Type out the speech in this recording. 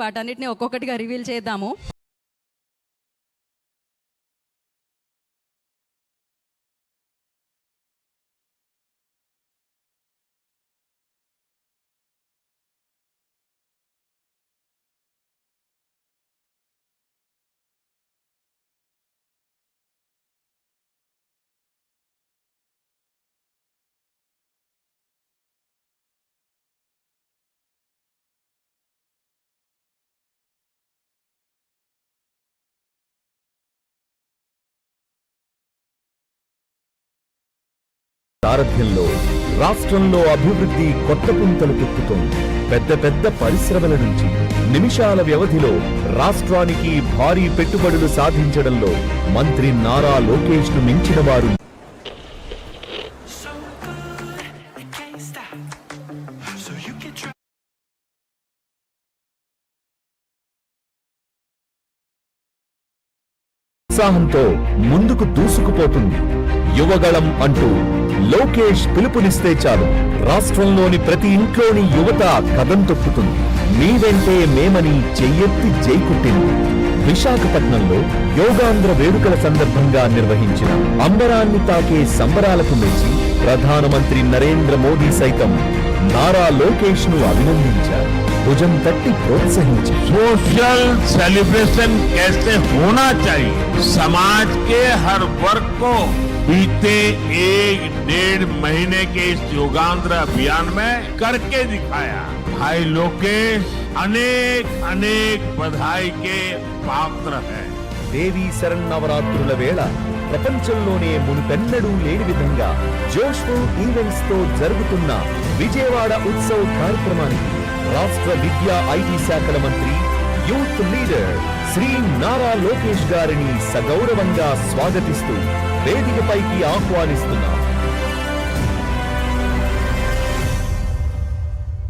వాటన్నిటిని ఒక్కొక్కటిగా రివీల్ చేద్దాము. సారథ్యంలో రాష్ట్రంలో అభివృద్ధి కొత్త పుంతలు తొక్కుతోంది. పెద్ద పెద్ద పరిశ్రమల నుంచి నిమిషాల వ్యవధిలో రాష్ట్రానికి భారీ పెట్టుబడులు సాధించడంలో మంత్రి నారా లోకేష్ ను మించిన వారు ఉత్సాహంతో ముందుకు దూసుకుపోతుంది. యువగళం అంటూ లోకేష్ పిలుపునిస్తే చాలు రాష్ట్రంలోని ప్రతి ఇంట్లోని యువత కదం తొక్కుతుంది. మీ వెంటే మేమని చెయ్యెత్తి జైకుట్టింది. విశాఖపట్నంలో యోగాంధ్ర వేడుకల సందర్భంగా నిర్వహించిన అంబరాన్ని తాకే సంబరాలకు మెచ్చి ప్రధానమంత్రి నరేంద్ర మోదీ సైతం నారా లోకేష్ ను అభినందించారు. భుజం తట్టి ప్రోత్సహించి सोशल सेलिब्रेशन कैसे होना चाहिए, समाज के हर वर्ग को बीते 1-1.5 महीने के इस योगांध्र अभियान में करके दिखाया. भाई लोकेश अनेक अनेक बधाई के पात्र हैं. దేవీ శరన్నవరాత్రుల వేళ ప్రపంచంలోనే మునుపెన్నడూ లేని విధంగా జోష్ఫుల్ ఈవెంట్స్ తో జరుగుతున్న విజయవాడ ఉత్సవ్ కార్యక్రమానికి రాష్ట్ర విద్యా ఐటీ శాఖల మంత్రి యూత్ లీడర్ శ్రీ నారా లోకేష్ గారిని సగౌరవంగా స్వాగతిస్తూ వేదికపైకి ఆహ్వానిస్తున్నారు.